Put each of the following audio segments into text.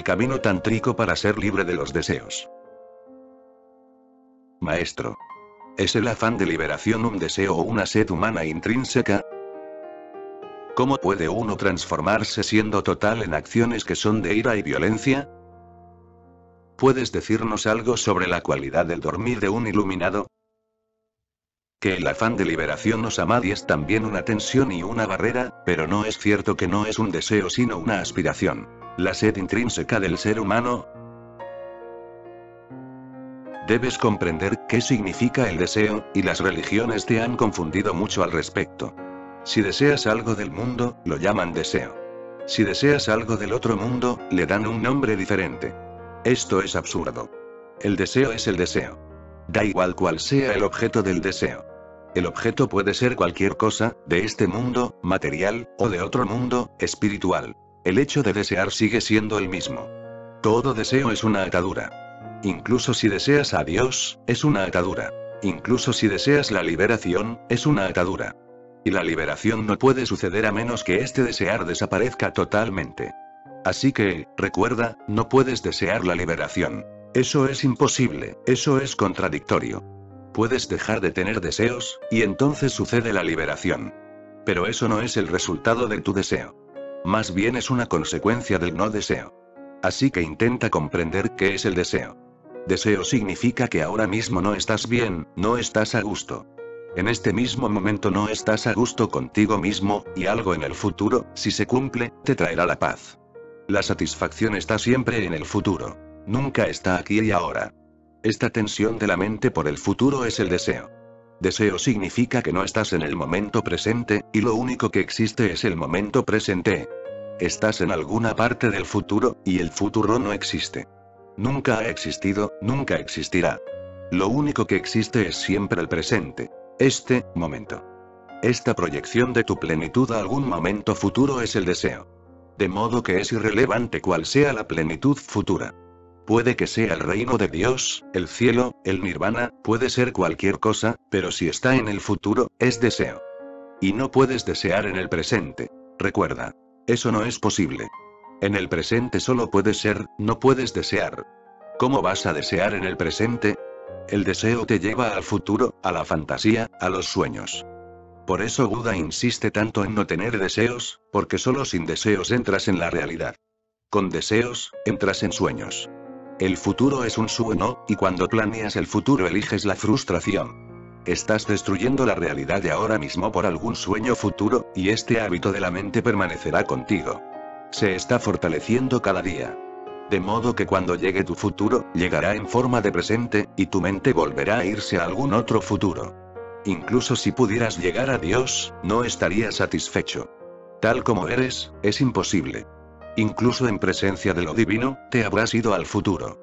el camino tántrico para ser libre de los deseos. Maestro. ¿Es el afán de liberación un deseo o una sed humana intrínseca? ¿Cómo puede uno transformarse siendo total en acciones que son de ira y violencia? ¿Puedes decirnos algo sobre la cualidad del dormir de un iluminado? Que el afán de liberación o samadhi es también una tensión y una barrera, pero no es cierto que no es un deseo sino una aspiración. La sed intrínseca del ser humano. Debes comprender qué significa el deseo, y las religiones te han confundido mucho al respecto. Si deseas algo del mundo, lo llaman deseo. Si deseas algo del otro mundo, le dan un nombre diferente. Esto es absurdo. El deseo es el deseo. Da igual cuál sea el objeto del deseo. El objeto puede ser cualquier cosa, de este mundo, material, o de otro mundo, espiritual. El hecho de desear sigue siendo el mismo. Todo deseo es una atadura. Incluso si deseas a Dios, es una atadura. Incluso si deseas la liberación, es una atadura. Y la liberación no puede suceder a menos que este desear desaparezca totalmente. Así que, recuerda, no puedes desear la liberación. Eso es imposible, eso es contradictorio. Puedes dejar de tener deseos, y entonces sucede la liberación. Pero eso no es el resultado de tu deseo. Más bien es una consecuencia del no deseo. Así que intenta comprender qué es el deseo. Deseo significa que ahora mismo no estás bien, no estás a gusto. En este mismo momento no estás a gusto contigo mismo, y algo en el futuro, si se cumple, te traerá la paz. La satisfacción está siempre en el futuro. Nunca está aquí y ahora. Esta tensión de la mente por el futuro es el deseo. Deseo significa que no estás en el momento presente, y lo único que existe es el momento presente. Estás en alguna parte del futuro, y el futuro no existe. Nunca ha existido, nunca existirá. Lo único que existe es siempre el presente. Este momento. Esta proyección de tu plenitud a algún momento futuro es el deseo. De modo que es irrelevante cuál sea la plenitud futura. Puede que sea el reino de Dios, el cielo, el nirvana, puede ser cualquier cosa, pero si está en el futuro, es deseo. Y no puedes desear en el presente. Recuerda. Eso no es posible. En el presente solo puedes ser, no puedes desear. ¿Cómo vas a desear en el presente? El deseo te lleva al futuro, a la fantasía, a los sueños. Por eso Buda insiste tanto en no tener deseos, porque solo sin deseos entras en la realidad. Con deseos, entras en sueños. El futuro es un sueño, y cuando planeas el futuro eliges la frustración. Estás destruyendo la realidad de ahora mismo por algún sueño futuro, y este hábito de la mente permanecerá contigo. Se está fortaleciendo cada día. De modo que cuando llegue tu futuro, llegará en forma de presente, y tu mente volverá a irse a algún otro futuro. Incluso si pudieras llegar a Dios, no estarías satisfecho. Tal como eres, es imposible. Incluso en presencia de lo divino, te habrás ido al futuro.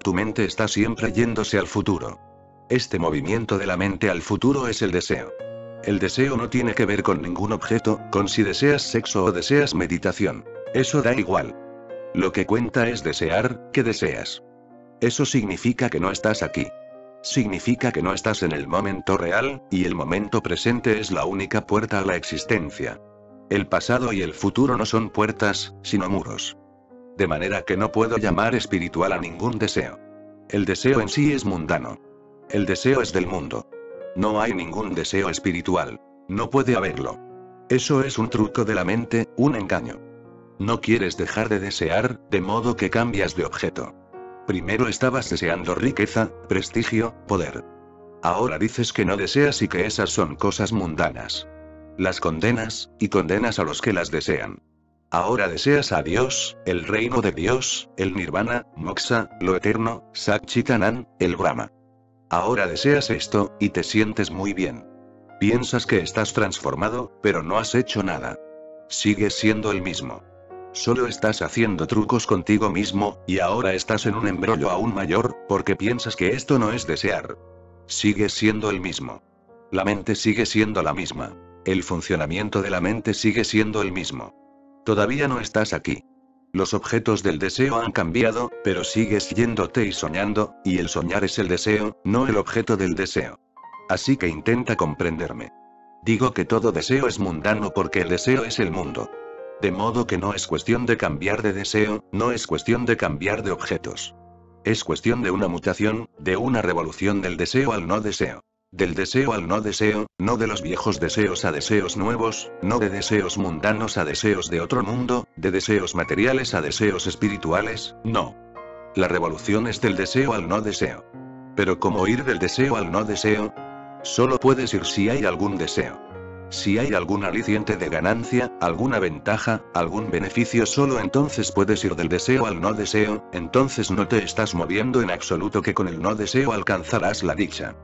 Tu mente está siempre yéndose al futuro. Este movimiento de la mente al futuro es el deseo. El deseo no tiene que ver con ningún objeto, con si deseas sexo o deseas meditación. Eso da igual. Lo que cuenta es desear, que deseas. Eso significa que no estás aquí. Significa que no estás en el momento real, y el momento presente es la única puerta a la existencia. El pasado y el futuro no son puertas, sino muros. De manera que no puedo llamar espiritual a ningún deseo. El deseo en sí es mundano. El deseo es del mundo. No hay ningún deseo espiritual. No puede haberlo. Eso es un truco de la mente, un engaño. No quieres dejar de desear, de modo que cambias de objeto. Primero estabas deseando riqueza, prestigio, poder. Ahora dices que no deseas y que esas son cosas mundanas. Las condenas, y condenas a los que las desean. Ahora deseas a Dios, el reino de Dios, el nirvana, moksha, lo eterno, Satchitanand, el Brahma. Ahora deseas esto, y te sientes muy bien. Piensas que estás transformado, pero no has hecho nada. Sigues siendo el mismo. Solo estás haciendo trucos contigo mismo, y ahora estás en un embrollo aún mayor, porque piensas que esto no es desear. Sigues siendo el mismo. La mente sigue siendo la misma. El funcionamiento de la mente sigue siendo el mismo. Todavía no estás aquí. Los objetos del deseo han cambiado, pero sigues yéndote y soñando, y el soñar es el deseo, no el objeto del deseo. Así que intenta comprenderme. Digo que todo deseo es mundano porque el deseo es el mundo. De modo que no es cuestión de cambiar de deseo, no es cuestión de cambiar de objetos. Es cuestión de una mutación, de una revolución del deseo al no deseo. Del deseo al no deseo, no de los viejos deseos a deseos nuevos, no de deseos mundanos a deseos de otro mundo, de deseos materiales a deseos espirituales, no. La revolución es del deseo al no deseo. Pero ¿cómo ir del deseo al no deseo? Solo puedes ir si hay algún deseo. Si hay algún aliciente de ganancia, alguna ventaja, algún beneficio, solo entonces puedes ir del deseo al no deseo, entonces no te estás moviendo en absoluto que con el no deseo alcanzarás la dicha.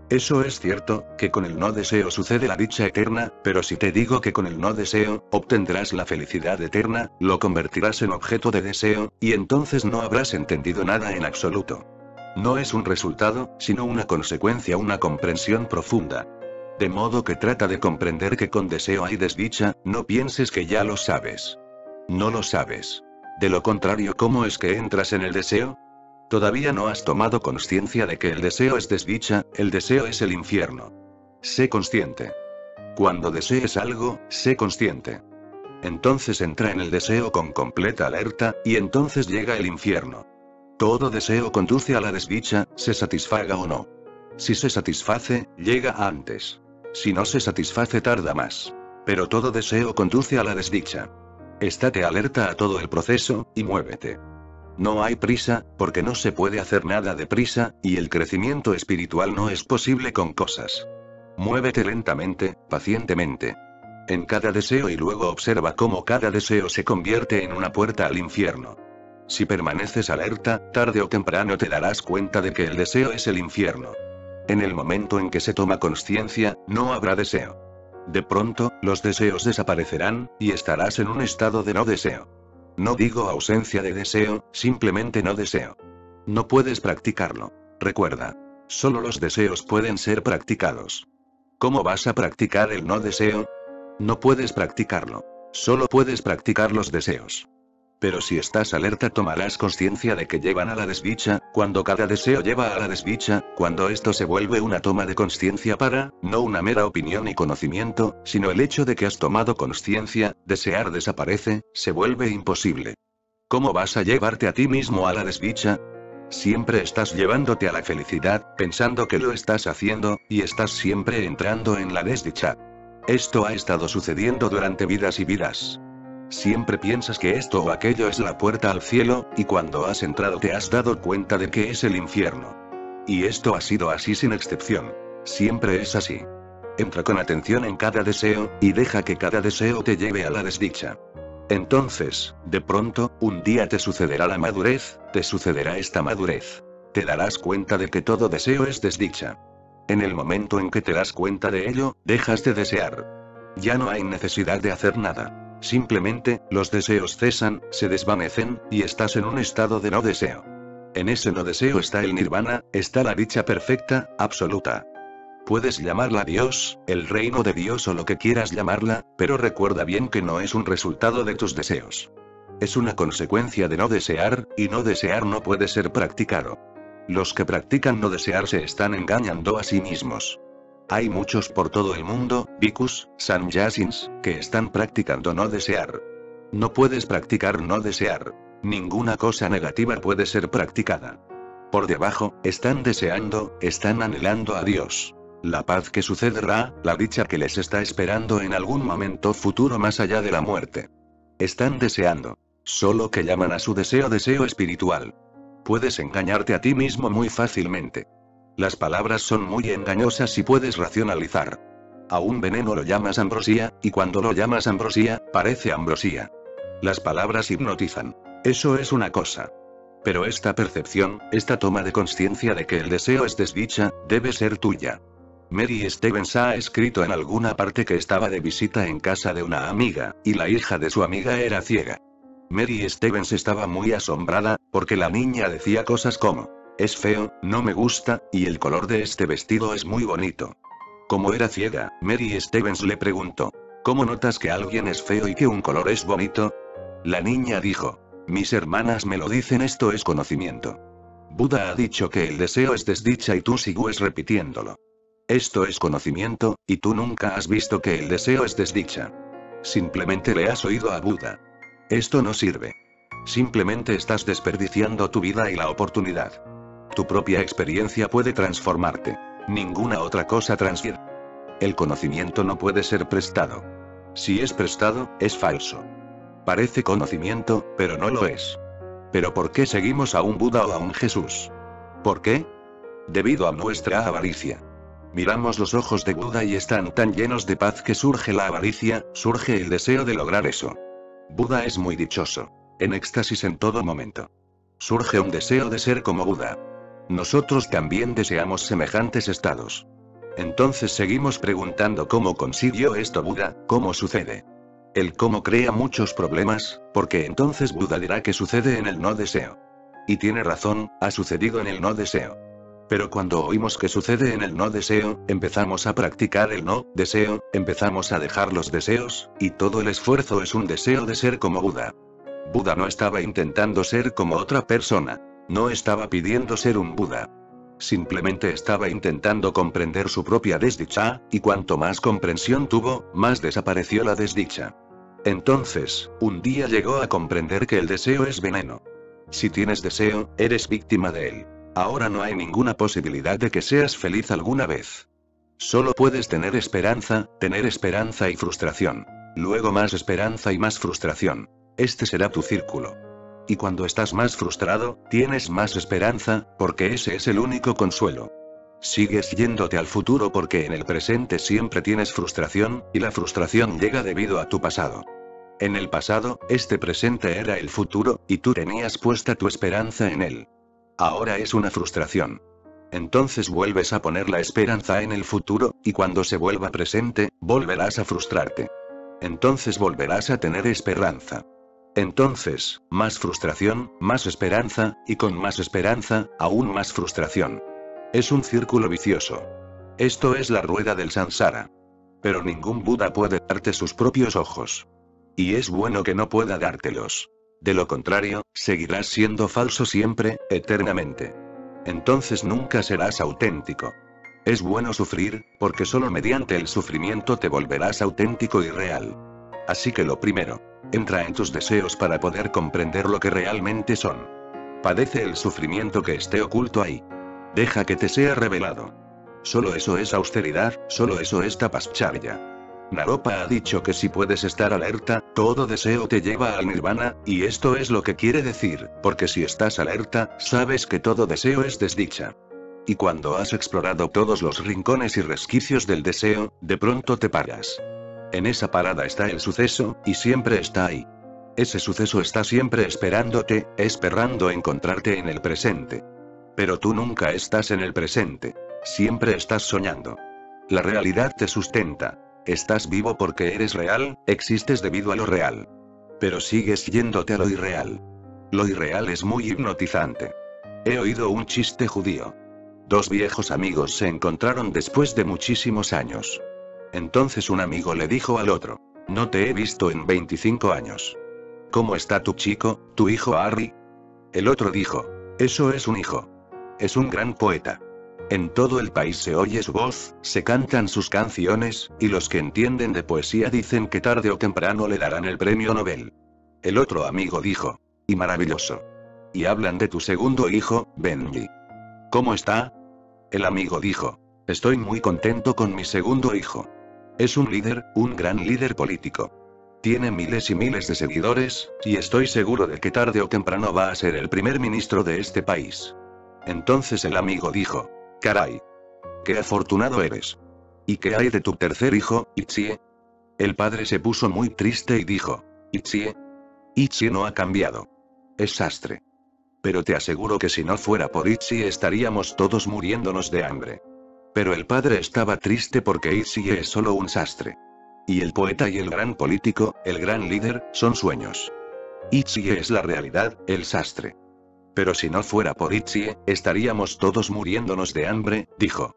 Eso es cierto, que con el no deseo sucede la dicha eterna, pero si te digo que con el no deseo, obtendrás la felicidad eterna, lo convertirás en objeto de deseo, y entonces no habrás entendido nada en absoluto. No es un resultado, sino una consecuencia, una comprensión profunda. De modo que trata de comprender que con deseo hay desdicha, no pienses que ya lo sabes. No lo sabes. De lo contrario, ¿cómo es que entras en el deseo? Todavía no has tomado conciencia de que el deseo es desdicha, el deseo es el infierno. Sé consciente. Cuando desees algo, sé consciente. Entonces entra en el deseo con completa alerta, y entonces llega el infierno. Todo deseo conduce a la desdicha, se satisfaga o no. Si se satisface, llega antes. Si no se satisface, tarda más. Pero todo deseo conduce a la desdicha. Estate alerta a todo el proceso, y muévete. No hay prisa, porque no se puede hacer nada deprisa, y el crecimiento espiritual no es posible con cosas. Muévete lentamente, pacientemente. En cada deseo y luego observa cómo cada deseo se convierte en una puerta al infierno. Si permaneces alerta, tarde o temprano te darás cuenta de que el deseo es el infierno. En el momento en que se toma conciencia, no habrá deseo. De pronto, los deseos desaparecerán, y estarás en un estado de no deseo. No digo ausencia de deseo, simplemente no deseo. No puedes practicarlo. Recuerda. Solo los deseos pueden ser practicados. ¿Cómo vas a practicar el no deseo? No puedes practicarlo. Solo puedes practicar los deseos. Pero si estás alerta tomarás conciencia de que llevan a la desdicha, cuando cada deseo lleva a la desdicha, cuando esto se vuelve una toma de conciencia para, no una mera opinión y conocimiento, sino el hecho de que has tomado conciencia, desear desaparece, se vuelve imposible. ¿Cómo vas a llevarte a ti mismo a la desdicha? Siempre estás llevándote a la felicidad, pensando que lo estás haciendo, y estás siempre entrando en la desdicha. Esto ha estado sucediendo durante vidas y vidas. Siempre piensas que esto o aquello es la puerta al cielo, y cuando has entrado te has dado cuenta de que es el infierno. Y esto ha sido así sin excepción. Siempre es así. Entra con atención en cada deseo, y deja que cada deseo te lleve a la desdicha. Entonces, de pronto, un día te sucederá la madurez, te sucederá esta madurez. Te darás cuenta de que todo deseo es desdicha. En el momento en que te das cuenta de ello, dejas de desear. Ya no hay necesidad de hacer nada. Simplemente, los deseos cesan, se desvanecen, y estás en un estado de no deseo. En ese no deseo está el nirvana, está la dicha perfecta, absoluta. Puedes llamarla Dios, el reino de Dios o lo que quieras llamarla, pero recuerda bien que no es un resultado de tus deseos. Es una consecuencia de no desear, y no desear no puede ser practicado. Los que practican no desear se están engañando a sí mismos. Hay muchos por todo el mundo, bhikkhus, sannyasins, que están practicando no desear. No puedes practicar no desear. Ninguna cosa negativa puede ser practicada. Por debajo, están deseando, están anhelando a Dios. La paz que sucederá, la dicha que les está esperando en algún momento futuro más allá de la muerte. Están deseando. Solo que llaman a su deseo espiritual. Puedes engañarte a ti mismo muy fácilmente. Las palabras son muy engañosas y puedes racionalizar. A un veneno lo llamas ambrosía, y cuando lo llamas ambrosía, parece ambrosía. Las palabras hipnotizan. Eso es una cosa. Pero esta percepción, esta toma de conciencia de que el deseo es desdicha, debe ser tuya. Mary Stevens ha escrito en alguna parte que estaba de visita en casa de una amiga, y la hija de su amiga era ciega. Mary Stevens estaba muy asombrada, porque la niña decía cosas como: es feo, no me gusta, y el color de este vestido es muy bonito. Como era ciega, Mary Stevens le preguntó: ¿cómo notas que alguien es feo y que un color es bonito? La niña dijo: mis hermanas me lo dicen, esto es conocimiento. Buda ha dicho que el deseo es desdicha y tú sigues repitiéndolo. Esto es conocimiento, y tú nunca has visto que el deseo es desdicha. Simplemente le has oído a Buda. Esto no sirve. Simplemente estás desperdiciando tu vida y la oportunidad. Tu propia experiencia puede transformarte. Ninguna otra cosa transfiere. El conocimiento no puede ser prestado. Si es prestado, es falso. Parece conocimiento, pero no lo es. ¿Pero por qué seguimos a un Buda o a un Jesús? ¿Por qué? Debido a nuestra avaricia. Miramos los ojos de Buda y están tan llenos de paz que surge la avaricia, surge el deseo de lograr eso. Buda es muy dichoso. En éxtasis en todo momento. Surge un deseo de ser como Buda. Nosotros también deseamos semejantes estados. Entonces seguimos preguntando cómo consiguió esto Buda, cómo sucede. El cómo crea muchos problemas, porque entonces Buda dirá que sucede en el no deseo. Y tiene razón, ha sucedido en el no deseo. Pero cuando oímos que sucede en el no deseo, empezamos a practicar el no deseo, empezamos a dejar los deseos, y todo el esfuerzo es un deseo de ser como Buda. Buda no estaba intentando ser como otra persona. No estaba pidiendo ser un Buda. Simplemente estaba intentando comprender su propia desdicha, y cuanto más comprensión tuvo, más desapareció la desdicha. Entonces, un día llegó a comprender que el deseo es veneno. Si tienes deseo, eres víctima de él. Ahora no hay ninguna posibilidad de que seas feliz alguna vez. Solo puedes tener esperanza y frustración. Luego más esperanza y más frustración. Este será tu círculo. Y cuando estás más frustrado, tienes más esperanza, porque ese es el único consuelo. Sigues yéndote al futuro porque en el presente siempre tienes frustración, y la frustración llega debido a tu pasado. En el pasado, este presente era el futuro, y tú tenías puesta tu esperanza en él. Ahora es una frustración. Entonces vuelves a poner la esperanza en el futuro, y cuando se vuelva presente, volverás a frustrarte. Entonces volverás a tener esperanza. Entonces, más frustración, más esperanza, y con más esperanza, aún más frustración. Es un círculo vicioso. Esto es la rueda del samsara. Pero ningún Buda puede darte sus propios ojos. Y es bueno que no pueda dártelos. De lo contrario, seguirás siendo falso siempre, eternamente. Entonces nunca serás auténtico. Es bueno sufrir, porque solo mediante el sufrimiento te volverás auténtico y real. Así que lo primero, entra en tus deseos para poder comprender lo que realmente son. Padece el sufrimiento que esté oculto ahí. Deja que te sea revelado. Solo eso es austeridad, solo eso es tapascharya. Naropa ha dicho que si puedes estar alerta, todo deseo te lleva al nirvana, y esto es lo que quiere decir, porque si estás alerta, sabes que todo deseo es desdicha. Y cuando has explorado todos los rincones y resquicios del deseo, de pronto te paras. En esa parada está el suceso, y siempre está ahí. Ese suceso está siempre esperándote, esperando encontrarte en el presente. Pero tú nunca estás en el presente. Siempre estás soñando. La realidad te sustenta. Estás vivo porque eres real, existes debido a lo real. Pero sigues yéndote a lo irreal. Lo irreal es muy hipnotizante. He oído un chiste judío. Dos viejos amigos se encontraron después de muchísimos años. Entonces un amigo le dijo al otro: no te he visto en 25 años. ¿Cómo está tu chico, tu hijo Harry? El otro dijo: eso es un hijo. Es un gran poeta. En todo el país se oye su voz, se cantan sus canciones, y los que entienden de poesía dicen que tarde o temprano le darán el premio Nobel. El otro amigo dijo: y maravilloso. Y hablan de tu segundo hijo, Benji. ¿Cómo está? El amigo dijo: estoy muy contento con mi segundo hijo. Es un líder, un gran líder político. Tiene miles y miles de seguidores, y estoy seguro de que tarde o temprano va a ser el primer ministro de este país. Entonces el amigo dijo: caray. ¡Qué afortunado eres! ¿Y qué hay de tu tercer hijo, Ichie? El padre se puso muy triste y dijo: Ichie. Ichie no ha cambiado. Es sastre. Pero te aseguro que si no fuera por Ichie estaríamos todos muriéndonos de hambre. Pero el padre estaba triste porque Ichie es solo un sastre. Y el poeta y el gran político, el gran líder, son sueños. Ichie es la realidad, el sastre. Pero si no fuera por Ichie, estaríamos todos muriéndonos de hambre, dijo.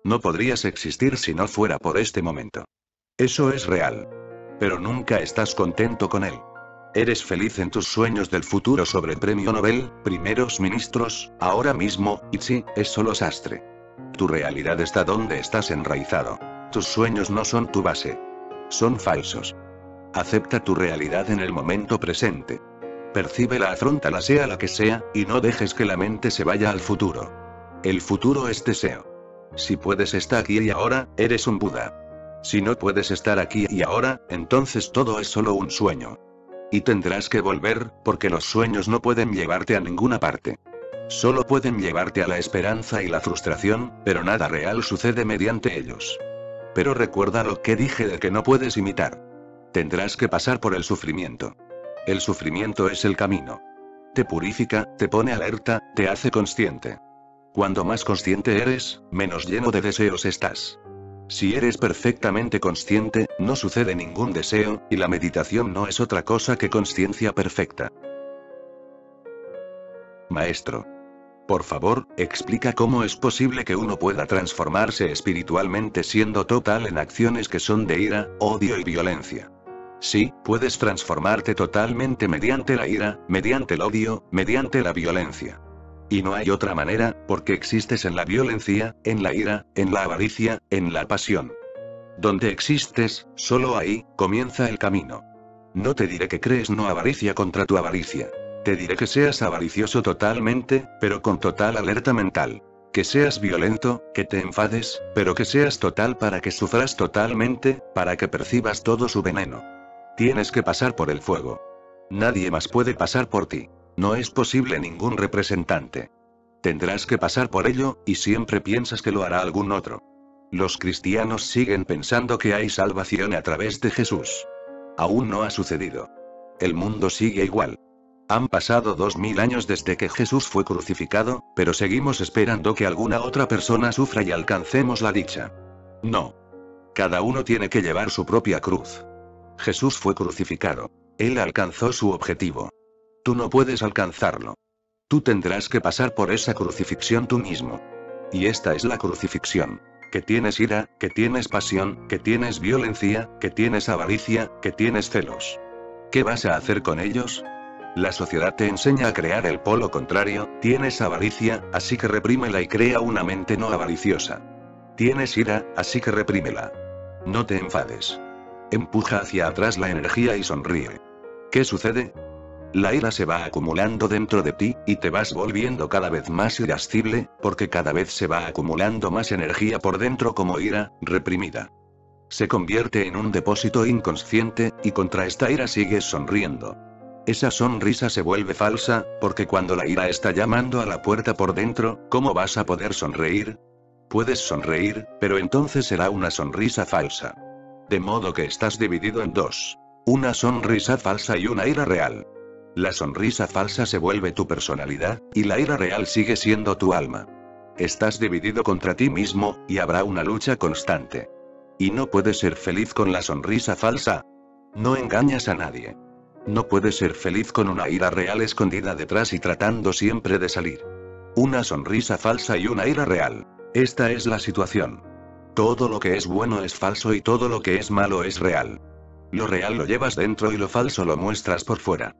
No podrías existir si no fuera por este momento. Eso es real. Pero nunca estás contento con él. Eres feliz en tus sueños del futuro sobre el premio Nobel, primeros ministros, ahora mismo, Ichie, es solo sastre. Tu realidad está donde estás enraizado. Tus sueños no son tu base. Son falsos. Acepta tu realidad en el momento presente. Percíbela, afróntala sea la que sea, y no dejes que la mente se vaya al futuro. El futuro es deseo. Si puedes estar aquí y ahora, eres un Buda. Si no puedes estar aquí y ahora, entonces todo es solo un sueño. Y tendrás que volver, porque los sueños no pueden llevarte a ninguna parte. Solo pueden llevarte a la esperanza y la frustración, pero nada real sucede mediante ellos. Pero recuerda lo que dije de que no puedes imitar. Tendrás que pasar por el sufrimiento. El sufrimiento es el camino. Te purifica, te pone alerta, te hace consciente. Cuando más consciente eres, menos lleno de deseos estás. Si eres perfectamente consciente, no sucede ningún deseo, y la meditación no es otra cosa que consciencia perfecta. Maestro. Por favor, explica cómo es posible que uno pueda transformarse espiritualmente siendo total en acciones que son de ira, odio y violencia. Sí, puedes transformarte totalmente mediante la ira, mediante el odio, mediante la violencia. Y no hay otra manera, porque existes en la violencia, en la ira, en la avaricia, en la pasión. Donde existes, solo ahí, comienza el camino. No te diré que crees no avaricia contra tu avaricia. Te diré que seas avaricioso totalmente, pero con total alerta mental. Que seas violento, que te enfades, pero que seas total para que sufras totalmente, para que percibas todo su veneno. Tienes que pasar por el fuego. Nadie más puede pasar por ti. No es posible ningún representante. Tendrás que pasar por ello, y siempre piensas que lo hará algún otro. Los cristianos siguen pensando que hay salvación a través de Jesús. Aún no ha sucedido. El mundo sigue igual. Han pasado 2000 años desde que Jesús fue crucificado, pero seguimos esperando que alguna otra persona sufra y alcancemos la dicha. No. Cada uno tiene que llevar su propia cruz. Jesús fue crucificado. Él alcanzó su objetivo. Tú no puedes alcanzarlo. Tú tendrás que pasar por esa crucifixión tú mismo. Y esta es la crucifixión. Que tienes ira, que tienes pasión, que tienes violencia, que tienes avaricia, que tienes celos. ¿Qué vas a hacer con ellos? La sociedad te enseña a crear el polo contrario, tienes avaricia, así que reprímela y crea una mente no avariciosa. Tienes ira, así que reprímela. No te enfades. Empuja hacia atrás la energía y sonríe. ¿Qué sucede? La ira se va acumulando dentro de ti, y te vas volviendo cada vez más irascible, porque cada vez se va acumulando más energía por dentro como ira, reprimida. Se convierte en un depósito inconsciente, y contra esta ira sigues sonriendo. Esa sonrisa se vuelve falsa, porque cuando la ira está llamando a la puerta por dentro, ¿cómo vas a poder sonreír? Puedes sonreír, pero entonces será una sonrisa falsa. De modo que estás dividido en dos. Una sonrisa falsa y una ira real. La sonrisa falsa se vuelve tu personalidad, y la ira real sigue siendo tu alma. Estás dividido contra ti mismo, y habrá una lucha constante. Y no puedes ser feliz con la sonrisa falsa. No engañas a nadie. No puedes ser feliz con una ira real escondida detrás y tratando siempre de salir. Una sonrisa falsa y una ira real. Esta es la situación. Todo lo que es bueno es falso y todo lo que es malo es real. Lo real lo llevas dentro y lo falso lo muestras por fuera.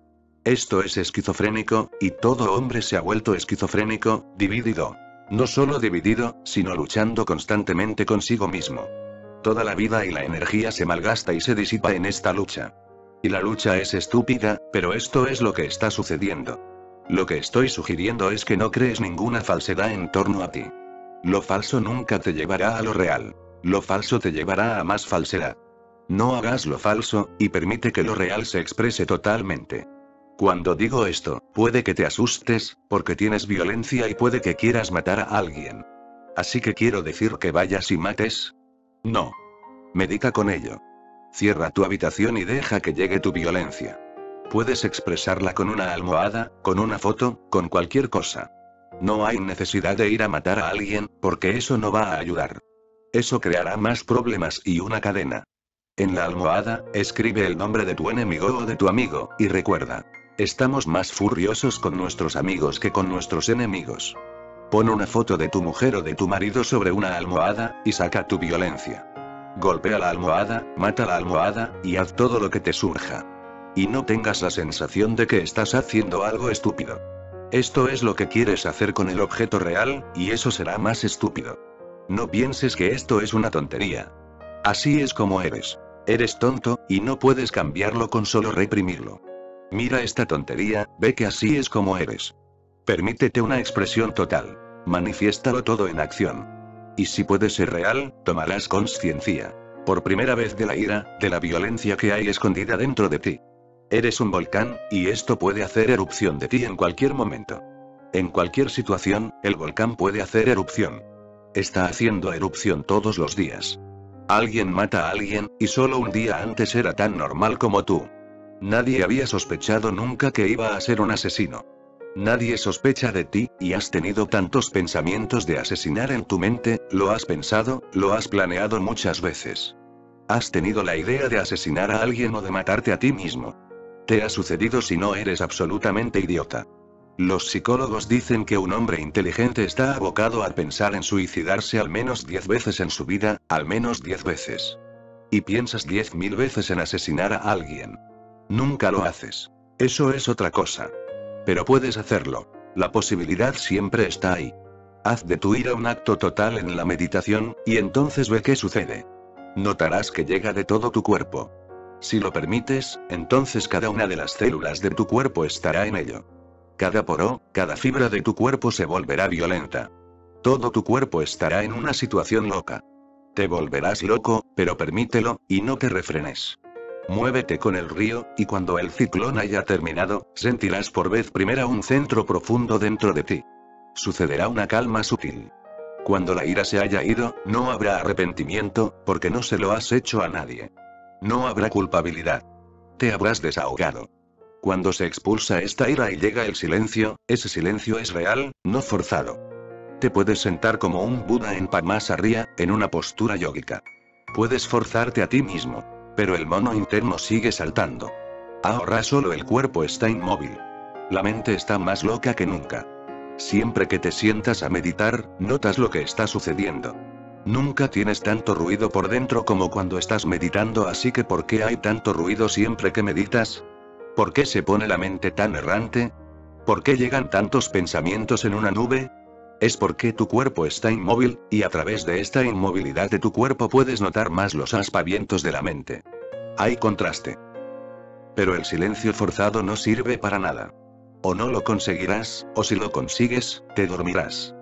Esto es esquizofrénico, y todo hombre se ha vuelto esquizofrénico, dividido. No solo dividido, sino luchando constantemente consigo mismo. Toda la vida y la energía se malgasta y se disipa en esta lucha. Y la lucha es estúpida, pero esto es lo que está sucediendo. Lo que estoy sugiriendo es que no crees ninguna falsedad en torno a ti. Lo falso nunca te llevará a lo real. Lo falso te llevará a más falsedad. No hagas lo falso, y permite que lo real se exprese totalmente. Cuando digo esto, puede que te asustes, porque tienes violencia y puede que quieras matar a alguien. Así que quiero decir que vayas y mates. No. Medita con ello. Cierra tu habitación y deja que llegue tu violencia. Puedes expresarla con una almohada, con una foto, con cualquier cosa. No hay necesidad de ir a matar a alguien, porque eso no va a ayudar. Eso creará más problemas y una cadena. En la almohada, escribe el nombre de tu enemigo o de tu amigo, y recuerda. Estamos más furiosos con nuestros amigos que con nuestros enemigos. Pon una foto de tu mujer o de tu marido sobre una almohada, y saca tu violencia. Golpea la almohada, mata la almohada, y haz todo lo que te surja. Y no tengas la sensación de que estás haciendo algo estúpido. Esto es lo que quieres hacer con el objeto real, y eso será más estúpido. No pienses que esto es una tontería. Así es como eres. Eres tonto, y no puedes cambiarlo con solo reprimirlo. Mira esta tontería, ve que así es como eres. Permítete una expresión total. Manifiéstalo todo en acción. Y si puede ser real, tomarás conciencia. Por primera vez de la ira, de la violencia que hay escondida dentro de ti. Eres un volcán, y esto puede hacer erupción de ti en cualquier momento. En cualquier situación, el volcán puede hacer erupción. Está haciendo erupción todos los días. Alguien mata a alguien, y solo un día antes era tan normal como tú. Nadie había sospechado nunca que iba a ser un asesino. Nadie sospecha de ti, y has tenido tantos pensamientos de asesinar en tu mente, lo has pensado, lo has planeado muchas veces. Has tenido la idea de asesinar a alguien o de matarte a ti mismo. Te ha sucedido si no eres absolutamente idiota. Los psicólogos dicen que un hombre inteligente está abocado a pensar en suicidarse al menos 10 veces en su vida, al menos 10 veces. Y piensas 10.000 veces en asesinar a alguien. Nunca lo haces. Eso es otra cosa. Pero puedes hacerlo. La posibilidad siempre está ahí. Haz de tu ira un acto total en la meditación, y entonces ve qué sucede. Notarás que llega de todo tu cuerpo. Si lo permites, entonces cada una de las células de tu cuerpo estará en ello. Cada poro, cada fibra de tu cuerpo se volverá violenta. Todo tu cuerpo estará en una situación loca. Te volverás loco, pero permítelo, y no te refrenes. Muévete con el río, y cuando el ciclón haya terminado, sentirás por vez primera un centro profundo dentro de ti. Sucederá una calma sutil. Cuando la ira se haya ido, no habrá arrepentimiento, porque no se lo has hecho a nadie. No habrá culpabilidad. Te habrás desahogado. Cuando se expulsa esta ira y llega el silencio, ese silencio es real, no forzado. Te puedes sentar como un Buda en Pamasarya, en una postura yógica. Puedes forzarte a ti mismo. Pero el mono interno sigue saltando. Ahora solo el cuerpo está inmóvil. La mente está más loca que nunca. Siempre que te sientas a meditar, notas lo que está sucediendo. Nunca tienes tanto ruido por dentro como cuando estás meditando, así que ¿por qué hay tanto ruido siempre que meditas? ¿Por qué se pone la mente tan errante? ¿Por qué llegan tantos pensamientos en una nube? Es porque tu cuerpo está inmóvil, y a través de esta inmovilidad de tu cuerpo puedes notar más los aspavientos de la mente. Hay contraste. Pero el silencio forzado no sirve para nada. O no lo conseguirás, o si lo consigues, te dormirás.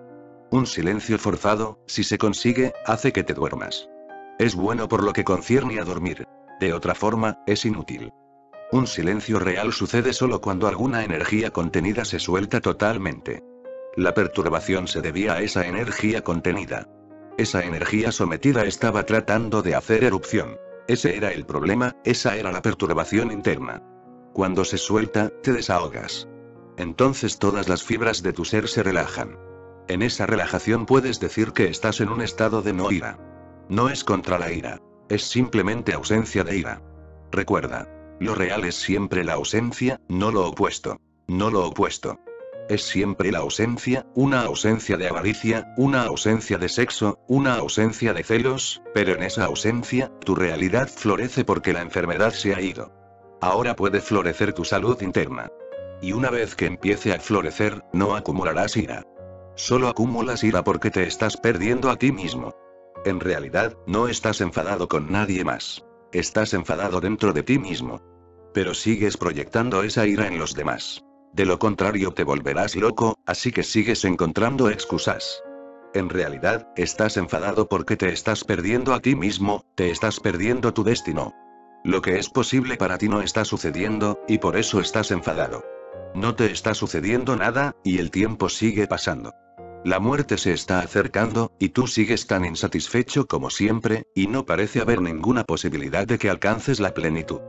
Un silencio forzado, si se consigue, hace que te duermas. Es bueno por lo que concierne a dormir. De otra forma, es inútil. Un silencio real sucede solo cuando alguna energía contenida se suelta totalmente. La perturbación se debía a esa energía contenida. Esa energía sometida estaba tratando de hacer erupción. Ese era el problema, esa era la perturbación interna. Cuando se suelta, te desahogas. Entonces todas las fibras de tu ser se relajan. En esa relajación puedes decir que estás en un estado de no ira. No es contra la ira. Es simplemente ausencia de ira. Recuerda. Lo real es siempre la ausencia, no lo opuesto. No lo opuesto. Es siempre la ausencia, una ausencia de avaricia, una ausencia de sexo, una ausencia de celos, pero en esa ausencia, tu realidad florece porque la enfermedad se ha ido. Ahora puede florecer tu salud interna. Y una vez que empiece a florecer, no acumularás ira. Solo acumulas ira porque te estás perdiendo a ti mismo. En realidad, no estás enfadado con nadie más. Estás enfadado dentro de ti mismo. Pero sigues proyectando esa ira en los demás. De lo contrario te volverás loco, así que sigues encontrando excusas. En realidad, estás enfadado porque te estás perdiendo a ti mismo, te estás perdiendo tu destino. Lo que es posible para ti no está sucediendo, y por eso estás enfadado. No te está sucediendo nada, y el tiempo sigue pasando. La muerte se está acercando, y tú sigues tan insatisfecho como siempre, y no parece haber ninguna posibilidad de que alcances la plenitud.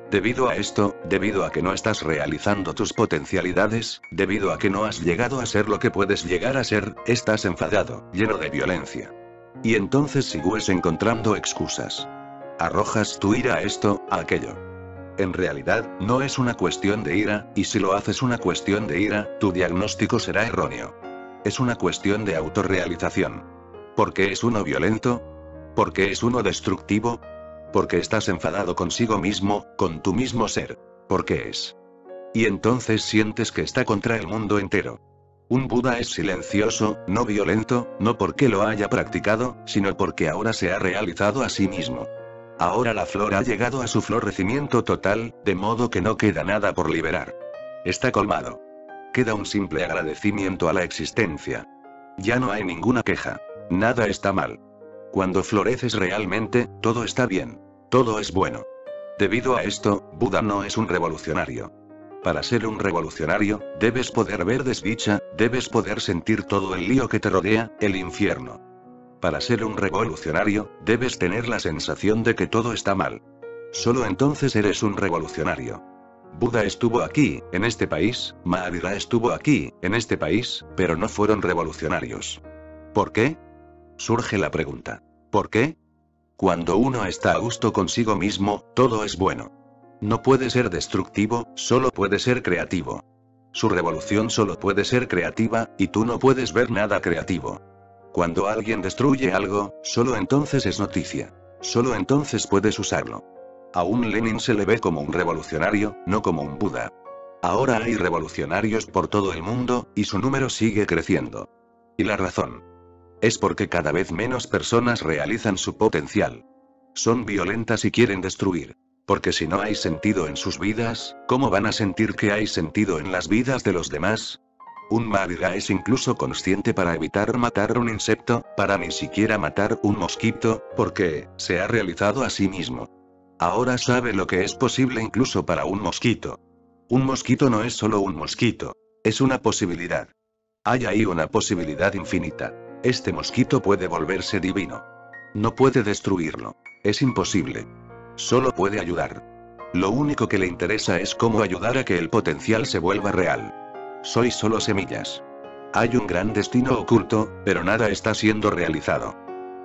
Debido a esto, debido a que no estás realizando tus potencialidades, debido a que no has llegado a ser lo que puedes llegar a ser, estás enfadado, lleno de violencia. Y entonces sigues encontrando excusas. Arrojas tu ira a esto, a aquello. En realidad, no es una cuestión de ira, y si lo haces una cuestión de ira, tu diagnóstico será erróneo. Es una cuestión de autorrealización. ¿Por qué es uno violento? ¿Por qué es uno destructivo? Porque estás enfadado consigo mismo, con tu mismo ser. ¿Por qué es? Y entonces sientes que está contra el mundo entero. Un Buda es silencioso, no violento, no porque lo haya practicado, sino porque ahora se ha realizado a sí mismo. Ahora la flor ha llegado a su florecimiento total, de modo que no queda nada por liberar. Está colmado. Queda un simple agradecimiento a la existencia. Ya no hay ninguna queja. Nada está mal. Cuando floreces realmente, todo está bien. Todo es bueno. Debido a esto, Buda no es un revolucionario. Para ser un revolucionario, debes poder ver desdicha, debes poder sentir todo el lío que te rodea, el infierno. Para ser un revolucionario, debes tener la sensación de que todo está mal. Solo entonces eres un revolucionario. Buda estuvo aquí, en este país, Mahavira estuvo aquí, en este país, pero no fueron revolucionarios. ¿Por qué? Surge la pregunta. ¿Por qué? Cuando uno está a gusto consigo mismo, todo es bueno. No puede ser destructivo, solo puede ser creativo. Su revolución solo puede ser creativa, y tú no puedes ver nada creativo. Cuando alguien destruye algo, solo entonces es noticia. Solo entonces puedes usarlo. Aún Lenin se le ve como un revolucionario, no como un Buda. Ahora hay revolucionarios por todo el mundo, y su número sigue creciendo. ¿Y la razón? Es porque cada vez menos personas realizan su potencial. Son violentas y quieren destruir. Porque si no hay sentido en sus vidas, ¿cómo van a sentir que hay sentido en las vidas de los demás? Un Mahavira es incluso consciente para evitar matar un insecto, para ni siquiera matar un mosquito, porque se ha realizado a sí mismo. Ahora sabe lo que es posible incluso para un mosquito. Un mosquito no es solo un mosquito. Es una posibilidad. Hay ahí una posibilidad infinita. Este mosquito puede volverse divino. No puede destruirlo. Es imposible. Solo puede ayudar. Lo único que le interesa es cómo ayudar a que el potencial se vuelva real. Sois solo semillas. Hay un gran destino oculto, pero nada está siendo realizado.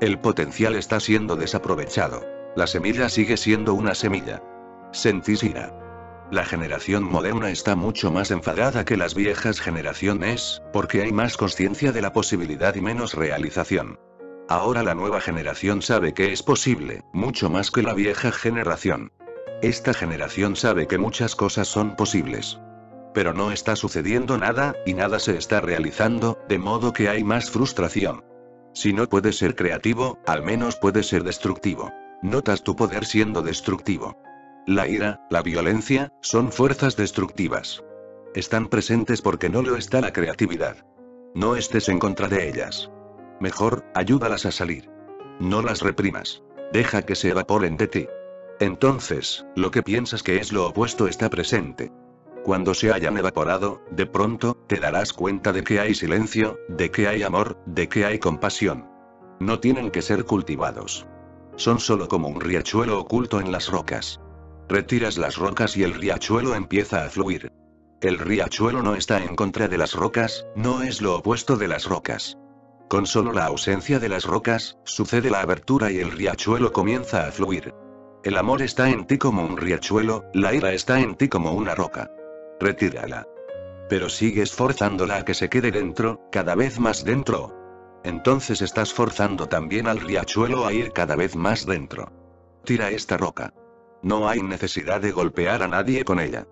El potencial está siendo desaprovechado. La semilla sigue siendo una semilla. Sentís ira. La generación moderna está mucho más enfadada que las viejas generaciones, porque hay más conciencia de la posibilidad y menos realización. Ahora la nueva generación sabe que es posible, mucho más que la vieja generación. Esta generación sabe que muchas cosas son posibles. Pero no está sucediendo nada, y nada se está realizando, de modo que hay más frustración. Si no puedes ser creativo, al menos puedes ser destructivo. Notas tu poder siendo destructivo. La ira, la violencia, son fuerzas destructivas. Están presentes porque no lo está la creatividad. No estés en contra de ellas. Mejor, ayúdalas a salir. No las reprimas. Deja que se evaporen de ti. Entonces, lo que piensas que es lo opuesto está presente. Cuando se hayan evaporado, de pronto, te darás cuenta de que hay silencio, de que hay amor, de que hay compasión. No tienen que ser cultivados. Son solo como un riachuelo oculto en las rocas. Retiras las rocas y el riachuelo empieza a fluir. El riachuelo no está en contra de las rocas, no es lo opuesto de las rocas. Con solo la ausencia de las rocas, sucede la abertura y el riachuelo comienza a fluir. El amor está en ti como un riachuelo, la ira está en ti como una roca. Retírala. Pero sigues forzándola a que se quede dentro, cada vez más dentro. Entonces estás forzando también al riachuelo a ir cada vez más dentro. Tira esta roca. No hay necesidad de golpear a nadie con ella.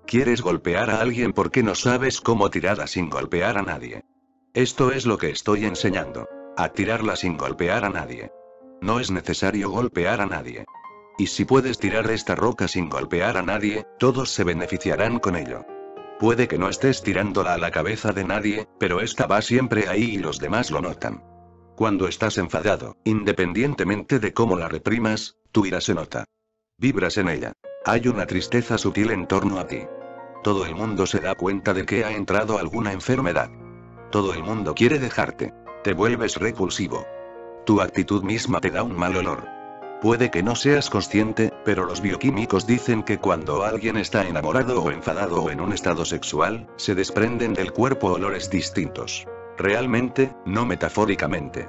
¿Quieres golpear a alguien porque no sabes cómo tirarla sin golpear a nadie? Esto es lo que estoy enseñando. A tirarla sin golpear a nadie. No es necesario golpear a nadie. Y si puedes tirar esta roca sin golpear a nadie, todos se beneficiarán con ello. Puede que no estés tirándola a la cabeza de nadie, pero esta va siempre ahí y los demás lo notan. Cuando estás enfadado, independientemente de cómo la reprimas, tu ira se nota. Vibras en ella. Hay una tristeza sutil en torno a ti. Todo el mundo se da cuenta de que ha entrado alguna enfermedad. Todo el mundo quiere dejarte. Te vuelves repulsivo. Tu actitud misma te da un mal olor. Puede que no seas consciente, pero los bioquímicos dicen que cuando alguien está enamorado o enfadado o en un estado sexual, se desprenden del cuerpo olores distintos. Realmente, no metafóricamente.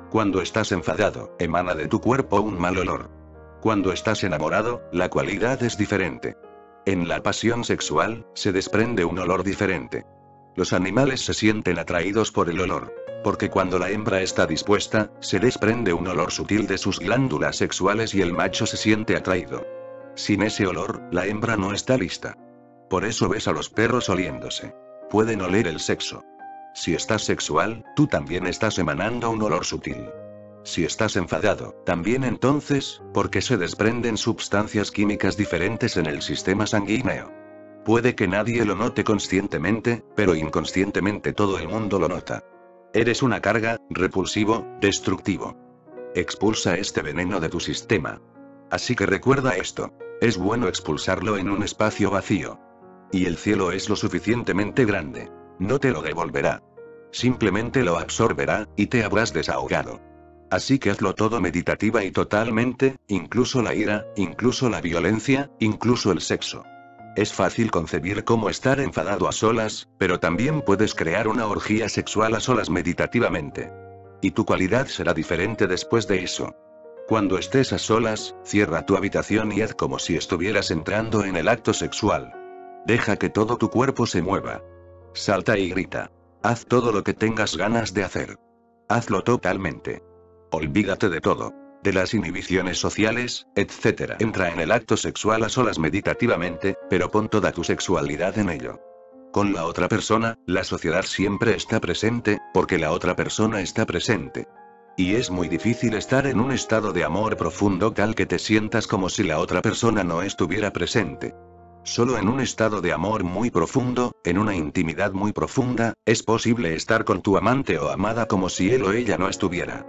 Cuando estás enfadado, emana de tu cuerpo un mal olor. Cuando estás enamorado, la cualidad es diferente. En la pasión sexual, se desprende un olor diferente. Los animales se sienten atraídos por el olor. Porque cuando la hembra está dispuesta, se desprende un olor sutil de sus glándulas sexuales y el macho se siente atraído. Sin ese olor, la hembra no está lista. Por eso ves a los perros oliéndose. Pueden oler el sexo. Si estás sexual, tú también estás emanando un olor sutil. Si estás enfadado, también entonces, porque se desprenden sustancias químicas diferentes en el sistema sanguíneo. Puede que nadie lo note conscientemente, pero inconscientemente todo el mundo lo nota. Eres una carga, repulsivo, destructivo. Expulsa este veneno de tu sistema. Así que recuerda esto. Es bueno expulsarlo en un espacio vacío. Y el cielo es lo suficientemente grande. No te lo devolverá. Simplemente lo absorberá, y te habrás desahogado. Así que hazlo todo meditativa y totalmente, incluso la ira, incluso la violencia, incluso el sexo. Es fácil concebir cómo estar enfadado a solas, pero también puedes crear una orgía sexual a solas meditativamente. Y tu cualidad será diferente después de eso. Cuando estés a solas, cierra tu habitación y haz como si estuvieras entrando en el acto sexual. Deja que todo tu cuerpo se mueva. Salta y grita. Haz todo lo que tengas ganas de hacer. Hazlo totalmente. Olvídate de todo. De las inhibiciones sociales, etc. Entra en el acto sexual a solas meditativamente, pero pon toda tu sexualidad en ello. Con la otra persona, la sociedad siempre está presente, porque la otra persona está presente. Y es muy difícil estar en un estado de amor profundo tal que te sientas como si la otra persona no estuviera presente. Solo en un estado de amor muy profundo, en una intimidad muy profunda, es posible estar con tu amante o amada como si él o ella no estuviera.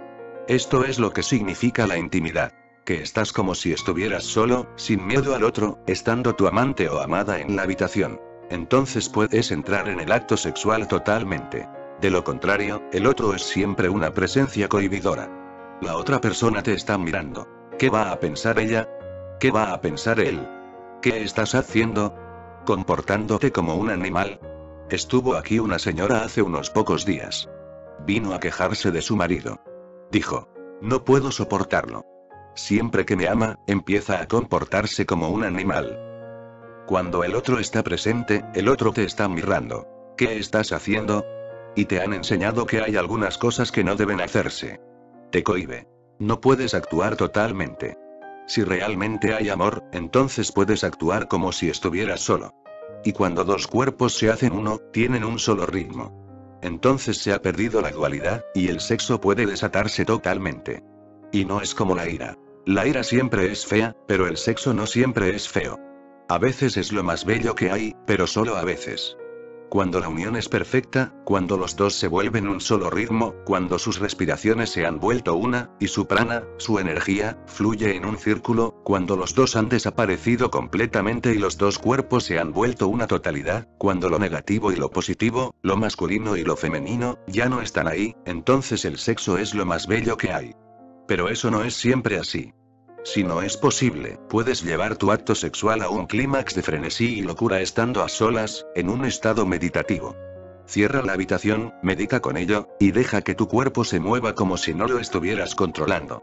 Esto es lo que significa la intimidad. Que estás como si estuvieras solo, sin miedo al otro, estando tu amante o amada en la habitación. Entonces puedes entrar en el acto sexual totalmente. De lo contrario, el otro es siempre una presencia cohibidora. La otra persona te está mirando. ¿Qué va a pensar ella? ¿Qué va a pensar él? ¿Qué estás haciendo? ¿Comportándote como un animal? Estuvo aquí una señora hace unos pocos días. Vino a quejarse de su marido. Dijo: no puedo soportarlo. Siempre que me ama, empieza a comportarse como un animal. Cuando el otro está presente, el otro te está mirando. ¿Qué estás haciendo? Y te han enseñado que hay algunas cosas que no deben hacerse. Te cohíbe. No puedes actuar totalmente. Si realmente hay amor, entonces puedes actuar como si estuvieras solo. Y cuando dos cuerpos se hacen uno, tienen un solo ritmo. Entonces se ha perdido la dualidad, y el sexo puede desatarse totalmente. Y no es como la ira. La ira siempre es fea, pero el sexo no siempre es feo. A veces es lo más bello que hay, pero solo a veces. Cuando la unión es perfecta, cuando los dos se vuelven un solo ritmo, cuando sus respiraciones se han vuelto una, y su prana, su energía, fluye en un círculo, cuando los dos han desaparecido completamente y los dos cuerpos se han vuelto una totalidad, cuando lo negativo y lo positivo, lo masculino y lo femenino, ya no están ahí, entonces el sexo es lo más bello que hay. Pero eso no es siempre así. Si no es posible, puedes llevar tu acto sexual a un clímax de frenesí y locura estando a solas, en un estado meditativo. Cierra la habitación, medita con ello, y deja que tu cuerpo se mueva como si no lo estuvieras controlando.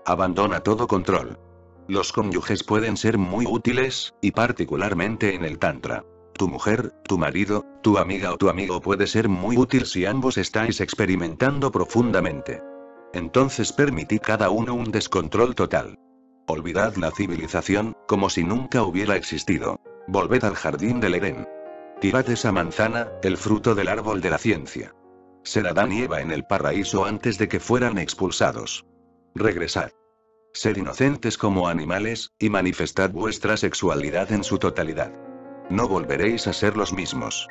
Abandona todo control. Los cónyuges pueden ser muy útiles, y particularmente en el tantra. Tu mujer, tu marido, tu amiga o tu amigo puede ser muy útil si ambos estáis experimentando profundamente. Entonces permitid cada uno un descontrol total. Olvidad la civilización, como si nunca hubiera existido. Volved al jardín del Edén. Tirad esa manzana, el fruto del árbol de la ciencia. Ser Adán y Eva en el paraíso antes de que fueran expulsados. Regresad. Ser inocentes como animales, y manifestad vuestra sexualidad en su totalidad. No volveréis a ser los mismos.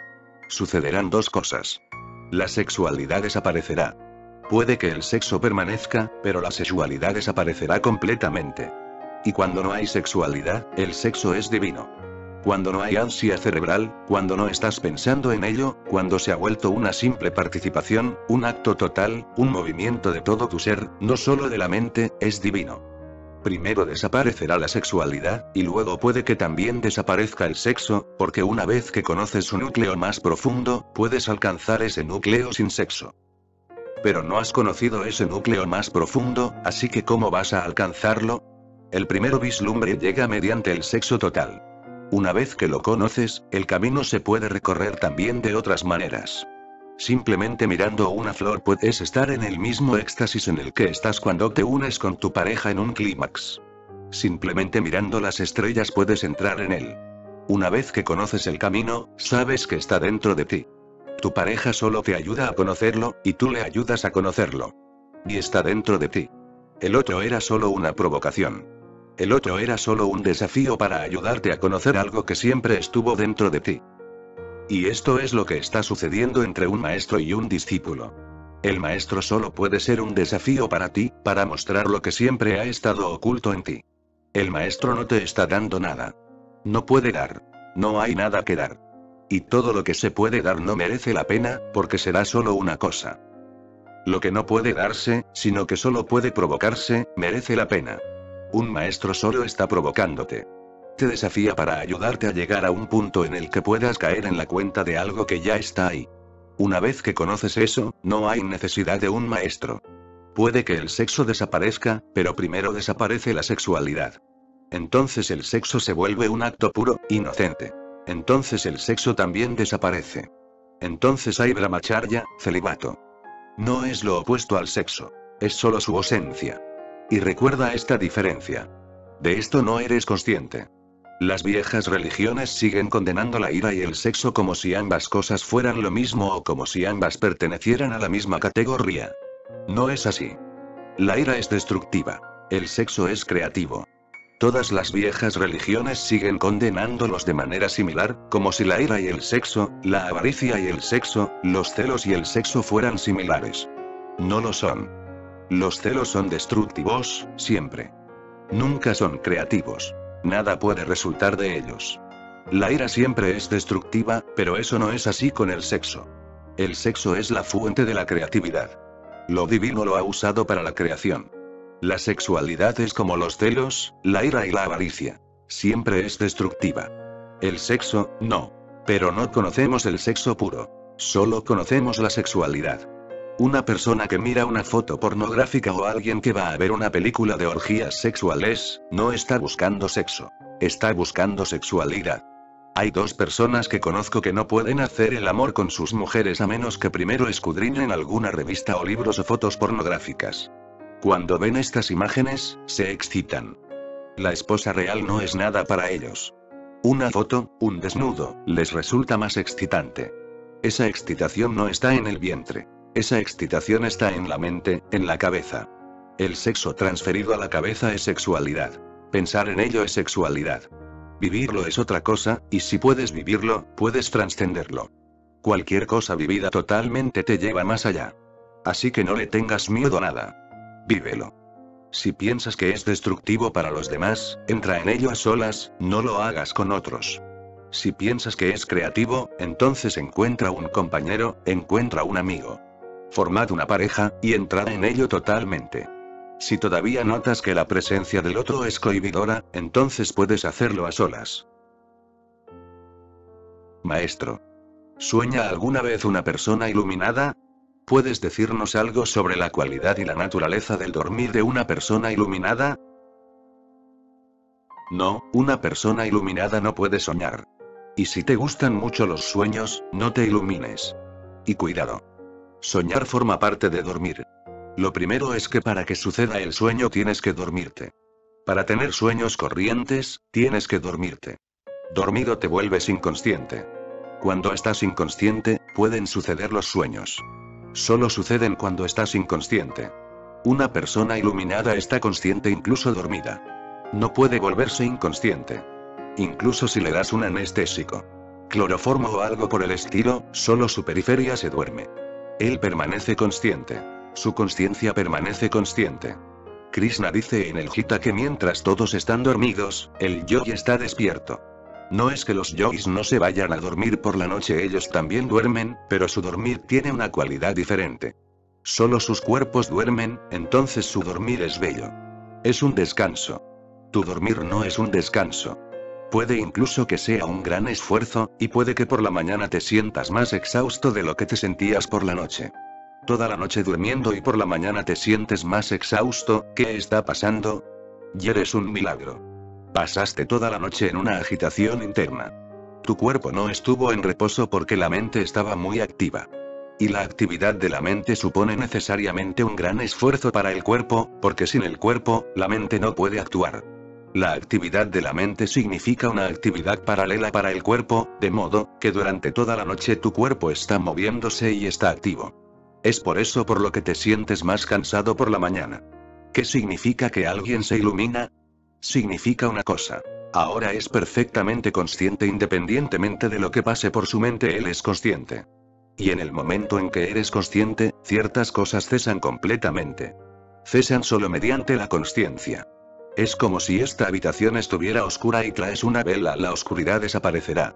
Sucederán dos cosas. La sexualidad desaparecerá. Puede que el sexo permanezca, pero la sexualidad desaparecerá completamente. Y cuando no hay sexualidad, el sexo es divino. Cuando no hay ansia cerebral, cuando no estás pensando en ello, cuando se ha vuelto una simple participación, un acto total, un movimiento de todo tu ser, no solo de la mente, es divino. Primero desaparecerá la sexualidad, y luego puede que también desaparezca el sexo, porque una vez que conoces su núcleo más profundo, puedes alcanzar ese núcleo sin sexo. Pero no has conocido ese núcleo más profundo, así que ¿cómo vas a alcanzarlo? El primer vislumbre llega mediante el sexo total. Una vez que lo conoces, el camino se puede recorrer también de otras maneras. Simplemente mirando una flor puedes estar en el mismo éxtasis en el que estás cuando te unes con tu pareja en un clímax. Simplemente mirando las estrellas puedes entrar en él. Una vez que conoces el camino, sabes que está dentro de ti. Tu pareja solo te ayuda a conocerlo, y tú le ayudas a conocerlo. Y está dentro de ti. El otro era solo una provocación. El otro era solo un desafío para ayudarte a conocer algo que siempre estuvo dentro de ti. Y esto es lo que está sucediendo entre un maestro y un discípulo. El maestro solo puede ser un desafío para ti, para mostrar lo que siempre ha estado oculto en ti. El maestro no te está dando nada. No puede dar. No hay nada que dar. Y todo lo que se puede dar no merece la pena, porque será solo una cosa. Lo que no puede darse, sino que solo puede provocarse, merece la pena. Un maestro solo está provocándote. Te desafía para ayudarte a llegar a un punto en el que puedas caer en la cuenta de algo que ya está ahí. Una vez que conoces eso, no hay necesidad de un maestro. Puede que el sexo desaparezca, pero primero desaparece la sexualidad. Entonces el sexo se vuelve un acto puro, inocente. Entonces el sexo también desaparece. Entonces hay brahmacharya, celibato. No es lo opuesto al sexo. Es solo su ausencia. Y recuerda esta diferencia. De esto no eres consciente. Las viejas religiones siguen condenando la ira y el sexo como si ambas cosas fueran lo mismo o como si ambas pertenecieran a la misma categoría. No es así. La ira es destructiva. El sexo es creativo. Todas las viejas religiones siguen condenándolos de manera similar, como si la ira y el sexo, la avaricia y el sexo, los celos y el sexo fueran similares. No lo son. Los celos son destructivos, siempre. Nunca son creativos. Nada puede resultar de ellos. La ira siempre es destructiva, pero eso no es así con el sexo. El sexo es la fuente de la creatividad. Lo divino lo ha usado para la creación. La sexualidad es como los celos, la ira y la avaricia. Siempre es destructiva. El sexo, no. Pero no conocemos el sexo puro. Solo conocemos la sexualidad. Una persona que mira una foto pornográfica o alguien que va a ver una película de orgías sexuales, no está buscando sexo. Está buscando sexualidad. Hay dos personas que conozco que no pueden hacer el amor con sus mujeres a menos que primero escudriñen alguna revista o libros o fotos pornográficas. Cuando ven estas imágenes, se excitan. La esposa real no es nada para ellos. Una foto, un desnudo, les resulta más excitante. Esa excitación no está en el vientre. Esa excitación está en la mente, en la cabeza. El sexo transferido a la cabeza es sexualidad. Pensar en ello es sexualidad. Vivirlo es otra cosa, y si puedes vivirlo, puedes trascenderlo. Cualquier cosa vivida totalmente te lleva más allá. Así que no le tengas miedo a nada. Vívelo. Si piensas que es destructivo para los demás, entra en ello a solas, no lo hagas con otros. Si piensas que es creativo, entonces encuentra un compañero, encuentra un amigo. Formad una pareja, y entrad en ello totalmente. Si todavía notas que la presencia del otro es cohibidora, entonces puedes hacerlo a solas. Maestro. ¿Sueña alguna vez una persona iluminada? ¿Puedes decirnos algo sobre la cualidad y la naturaleza del dormir de una persona iluminada? No, una persona iluminada no puede soñar. Y si te gustan mucho los sueños, no te ilumines. Y cuidado. Soñar forma parte de dormir. Lo primero es que para que suceda el sueño tienes que dormirte. Para tener sueños corrientes, tienes que dormirte. Dormido te vuelves inconsciente. Cuando estás inconsciente, pueden suceder los sueños. Solo suceden cuando estás inconsciente. Una persona iluminada está consciente incluso dormida. No puede volverse inconsciente. Incluso si le das un anestésico. Cloroformo o algo por el estilo, solo su periferia se duerme. Él permanece consciente. Su conciencia permanece consciente. Krishna dice en el Gita que mientras todos están dormidos, el yogi está despierto. No es que los yogis no se vayan a dormir por la noche, ellos también duermen, pero su dormir tiene una cualidad diferente. Solo sus cuerpos duermen, entonces su dormir es bello. Es un descanso. Tu dormir no es un descanso. Puede incluso que sea un gran esfuerzo, y puede que por la mañana te sientas más exhausto de lo que te sentías por la noche. Toda la noche durmiendo y por la mañana te sientes más exhausto, ¿qué está pasando? Y eres un milagro. Pasaste toda la noche en una agitación interna. Tu cuerpo no estuvo en reposo porque la mente estaba muy activa. Y la actividad de la mente supone necesariamente un gran esfuerzo para el cuerpo, porque sin el cuerpo, la mente no puede actuar. La actividad de la mente significa una actividad paralela para el cuerpo, de modo que durante toda la noche tu cuerpo está moviéndose y está activo. Es por eso por lo que te sientes más cansado por la mañana. ¿Qué significa que alguien se ilumina? Significa una cosa. Ahora es perfectamente consciente independientemente de lo que pase por su mente, él es consciente. Y en el momento en que eres consciente, ciertas cosas cesan completamente. Cesan solo mediante la consciencia. Es como si esta habitación estuviera oscura y traes una vela, la oscuridad desaparecerá.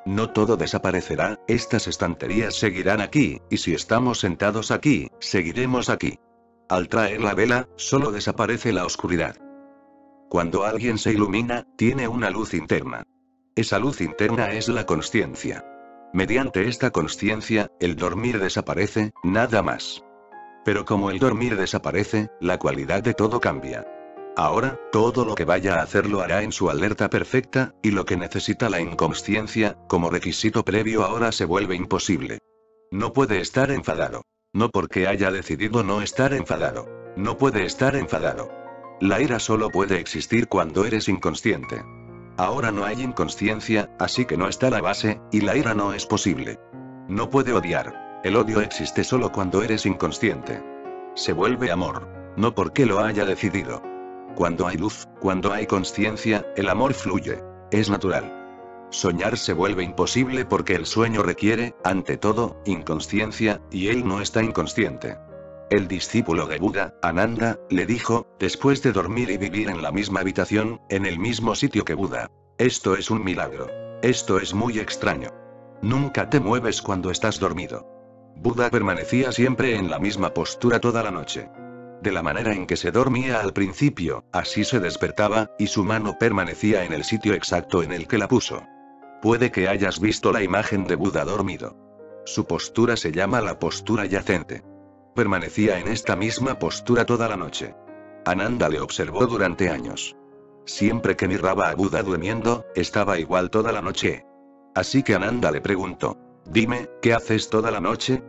No todo desaparecerá, estas estanterías seguirán aquí, y si estamos sentados aquí, seguiremos aquí. Al traer la vela, solo desaparece la oscuridad. Cuando alguien se ilumina, tiene una luz interna. Esa luz interna es la consciencia. Mediante esta consciencia, el dormir desaparece, nada más. Pero como el dormir desaparece, la cualidad de todo cambia. Ahora, todo lo que vaya a hacer lo hará en su alerta perfecta, y lo que necesita la inconsciencia, como requisito previo ahora se vuelve imposible. No puede estar enfadado. No porque haya decidido no estar enfadado. No puede estar enfadado. La ira solo puede existir cuando eres inconsciente. Ahora no hay inconsciencia, así que no está la base, y la ira no es posible. No puede odiar. El odio existe solo cuando eres inconsciente. Se vuelve amor. No porque lo haya decidido. Cuando hay luz, cuando hay consciencia, el amor fluye. Es natural. Soñar se vuelve imposible porque el sueño requiere, ante todo, inconsciencia, y él no está inconsciente. El discípulo de Buda, Ananda, le dijo, después de dormir y vivir en la misma habitación, en el mismo sitio que Buda. Esto es un milagro. Esto es muy extraño. Nunca te mueves cuando estás dormido. Buda permanecía siempre en la misma postura toda la noche. De la manera en que se dormía al principio, así se despertaba, y su mano permanecía en el sitio exacto en el que la puso. Puede que hayas visto la imagen de Buda dormido. Su postura se llama la postura yacente. Permanecía en esta misma postura toda la noche. Ananda le observó durante años. Siempre que miraba a Buda durmiendo, estaba igual toda la noche. Así que Ananda le preguntó, dime, ¿qué haces toda la noche?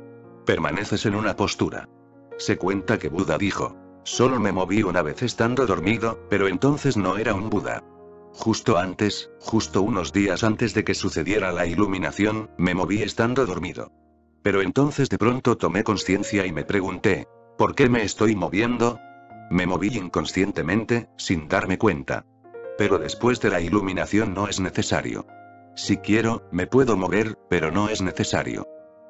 Permaneces en una postura. Se cuenta que Buda dijo, solo me moví una vez estando dormido, pero entonces no era un Buda. Justo unos días antes de que sucediera la iluminación, me moví estando dormido. Pero entonces de pronto tomé conciencia y me pregunté, ¿por qué me estoy moviendo? Me moví inconscientemente, sin darme cuenta. Pero después de la iluminación no es necesario. Si quiero, me puedo mover, pero no es necesario.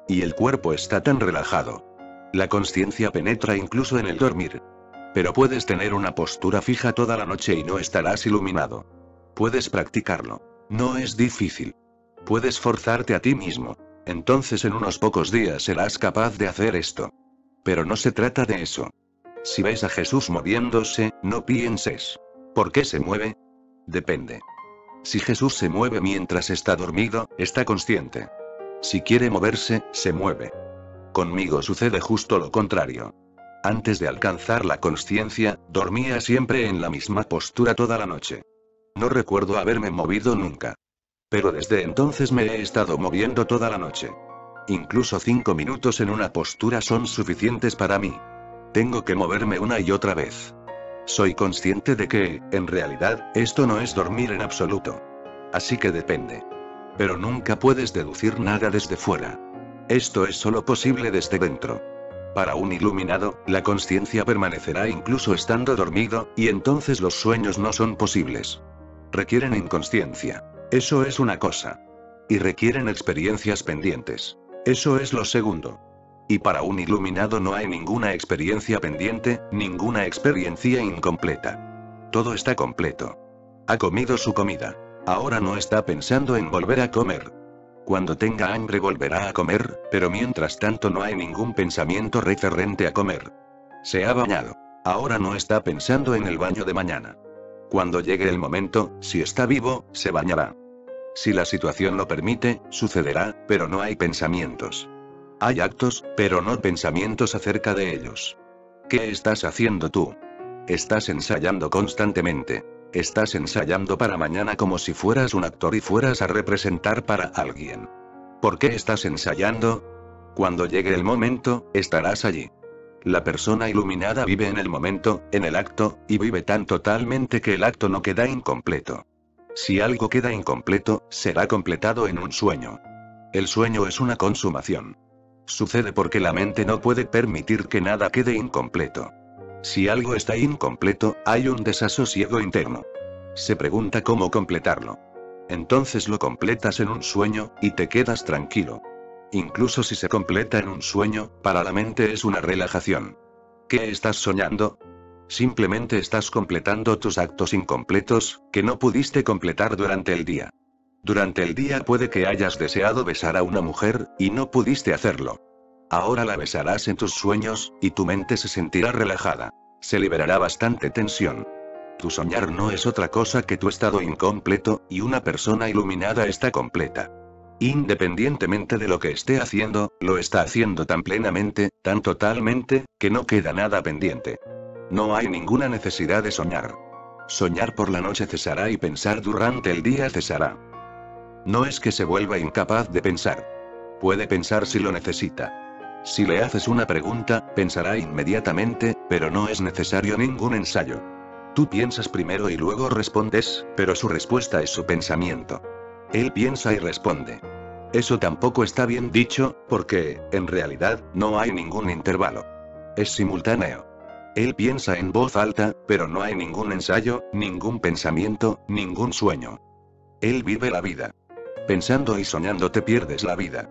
Y el cuerpo está tan relajado. La consciencia penetra incluso en el dormir. Pero puedes tener una postura fija toda la noche y no estarás iluminado. Puedes practicarlo. No es difícil. Puedes forzarte a ti mismo. Entonces en unos pocos días serás capaz de hacer esto. Pero no se trata de eso. Si ves a Jesús moviéndose, no pienses. ¿Por qué se mueve? Depende. Si Jesús se mueve mientras está dormido, está consciente. Si quiere moverse, se mueve. Conmigo sucede justo lo contrario. Antes de alcanzar la consciencia, dormía siempre en la misma postura toda la noche. No recuerdo haberme movido nunca. Pero desde entonces me he estado moviendo toda la noche. Incluso 5 minutos en una postura son suficientes para mí. Tengo que moverme una y otra vez. Soy consciente de que, en realidad, esto no es dormir en absoluto. Así que depende. Pero nunca puedes deducir nada desde fuera. Esto es solo posible desde dentro. Para un iluminado, la consciencia permanecerá incluso estando dormido, y entonces los sueños no son posibles. Requieren inconsciencia. Eso es una cosa. Y requieren experiencias pendientes. Eso es lo segundo. Y para un iluminado no hay ninguna experiencia pendiente, ninguna experiencia incompleta. Todo está completo. Ha comido su comida. Ahora no está pensando en volver a comer. Cuando tenga hambre volverá a comer, pero mientras tanto no hay ningún pensamiento referente a comer. Se ha bañado. Ahora no está pensando en el baño de mañana. Cuando llegue el momento, si está vivo, se bañará. Si la situación lo permite, sucederá, pero no hay pensamientos. Hay actos, pero no pensamientos acerca de ellos. ¿Qué estás haciendo tú? Estás ensayando constantemente. Estás ensayando para mañana como si fueras un actor y fueras a representar para alguien. ¿Por qué estás ensayando? Cuando llegue el momento, estarás allí. La persona iluminada vive en el momento, en el acto, y vive tan totalmente que el acto no queda incompleto. Si algo queda incompleto, será completado en un sueño. El sueño es una consumación. Sucede porque la mente no puede permitir que nada quede incompleto. Si algo está incompleto, hay un desasosiego interno. Se pregunta cómo completarlo. Entonces lo completas en un sueño, y te quedas tranquilo. Incluso si se completa en un sueño, para la mente es una relajación. ¿Qué estás soñando? Simplemente estás completando tus actos incompletos, que no pudiste completar durante el día. Durante el día puede que hayas deseado besar a una mujer, y no pudiste hacerlo. Ahora la besarás en tus sueños, y tu mente se sentirá relajada. Se liberará bastante tensión. Tu soñar no es otra cosa que tu estado incompleto, y una persona iluminada está completa. Independientemente de lo que esté haciendo, lo está haciendo tan plenamente, tan totalmente, que no queda nada pendiente. No hay ninguna necesidad de soñar. Soñar por la noche cesará y pensar durante el día cesará. No es que se vuelva incapaz de pensar. Puede pensar si lo necesita. Si le haces una pregunta, pensará inmediatamente, pero no es necesario ningún ensayo. Tú piensas primero y luego respondes, pero su respuesta es su pensamiento. Él piensa y responde. Eso tampoco está bien dicho, porque, en realidad, no hay ningún intervalo. Es simultáneo. Él piensa en voz alta, pero no hay ningún ensayo, ningún pensamiento, ningún sueño. Él vive la vida. Pensando y soñando te pierdes la vida.